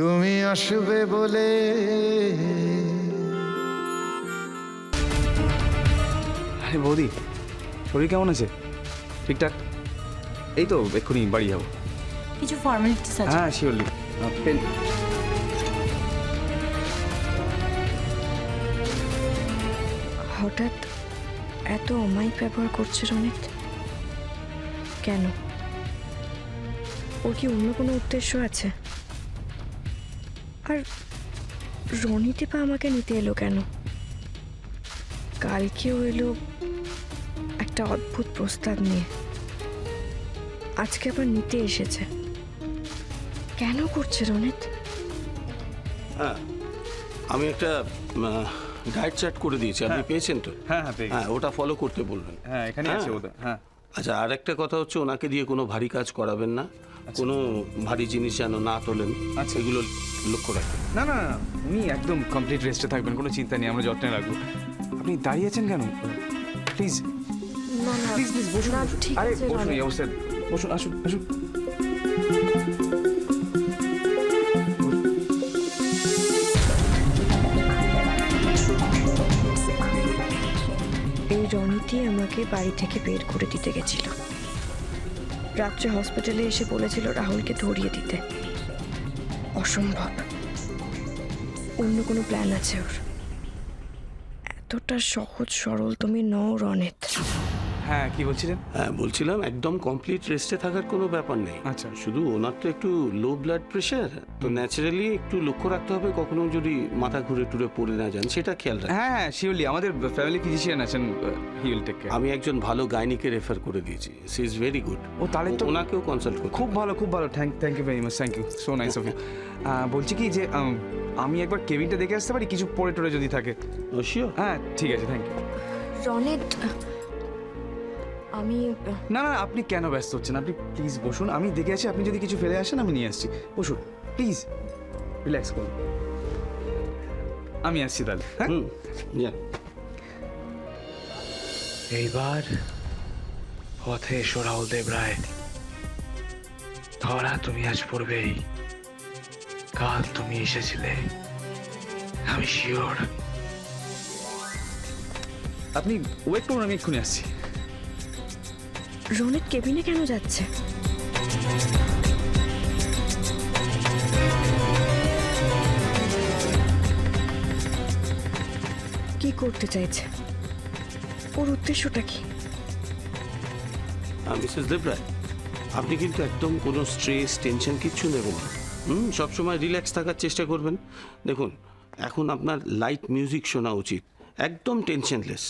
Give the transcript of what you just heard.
তুমি আসবে বলে আরে বৌদি, শরীর কেমন আছে? ঠিকঠাক? এই তো এক্ষুনি বাড়ি যাবো। কিছু ফর্মালিটিস আছে। হ্যাঁ শিওরলি। পেন। হঠাৎ এত অমায়িক ব্যবহার করছে রনিত কেন? ওর কি অন্য কোনো উদ্দেশ্য আছে? আর রনিতে বা আমাকে নিতে এলো কেন? কালকেও এলো একটা অদ্ভুত প্রস্তাব নিয়ে, আজকে আবার নিতে এসেছে। কেন করছে রনিত? হ্যাঁ, আমি একটা ডায়েট চার্ট করে দিয়েছি, আপনি পেয়েছেন তো? হ্যাঁ হ্যাঁ পেয়ে গেছি। হ্যাঁ, ওটা ফলো করতে বলবেন। হ্যাঁ এখানে আছে ওটা। হ্যাঁ আচ্ছা, আর একটা কথা হচ্ছে, ওনাকে দিয়ে কোনো ভারী কাজ করাবেন না, কোনো ভারী জিনিস যেন না তোলেন, আচ্ছা। এগুলো লক্ষ্য রাখবেন। না না না, উনি একদম কমপ্লিট রেস্টে থাকবেন, কোনো চিন্তা নেই, আমরা যত্নে রাখবো। আপনি দাঁড়িয়ে আছেন কেন? প্লিজ না না প্লিজ প্লিজ বসুন। না, বসুন। ঠিক আরে আছে, বসুন, এই রনিত। অবস্থায় বসুন, আসুন আসুন। এই রনিতই আমাকে বাড়ি থেকে বের করে দিতে গেছিল। রাত্রে হসপিটালে এসে বলেছিল রাহুলকে ধরিয়ে দিতে। অসম্ভব, অন্য কোনো প্ল্যান আছে ওর। এতটা সহজ সরল তুমি নও রনিত। হ্যাঁ কি বলছিলেন? হ্যাঁ, বলছিলাম একদম কমপ্লিট রেস্টে থাকার কোনো ব্যাপার নেই। আচ্ছা। শুধু ওনার তো একটু লো ব্লাড প্রেশার, তো ন্যাচারালি একটু লক্ষ্য রাখতে হবে কখনো যদি মাথা ঘুরে টুরে পড়ে না যান, সেটা খেয়াল রাখবেন। হ্যাঁ হ্যাঁ শিওরলি, আমাদের ফ্যামিলি ফিজিশিয়ান আছেন, হি উইল টেক কেয়ার। আমি একজন ভালো গাইনিকে রেফার করে দিয়েছি, সি ইজ ভেরি গুড। ও তাহলে তো ওনাকেও কনসাল্ট করতে খুব ভালো খুব ভালো। Thank you very much, thank you so nice of you. বলছি কি যে আমি একবার কেবিনটা দেখে আসতে পারি, কিছু পড়ে টড়ে যদি থাকে? ও শিওর। হ্যাঁ ঠিক আছে, থ্যাংক ইউ। রনিত, আমি না না আপনি কেন ব্যস্ত হচ্ছেন? আপনি প্লিজ বসুন, আমি দেখে আসি, আপনি যদি কিছু ফেলে আসেন আমি নিয়ে আসছি। বসুন প্লিজ, রিল্যাক্স করুন, আমি আসছি তাহলে। হ্যাঁ যান। এইবার পথে এসো রাহুল দেব রায়। ধরা তুমি আজ পড়বেই, কাল তুমি এসেছিলে, আমি শিওর। আপনি ওয়েট করুন, আমি এক্ষুনি আসছি। রনিত কেবিনে কেন যাচ্ছে? কি করতে চাইছে? ওর উদ্দেশ্যটা কি? মিসেস দেবরায়, আপনি কিন্তু একদম কোনো স্ট্রেস টেনশন কিচ্ছু নেবেন না। সবসময় রিল্যাক্স থাকার চেষ্টা করবেন। দেখুন, এখন আপনার লাইট মিউজিক শোনা উচিত, একদম টেনশনলেস।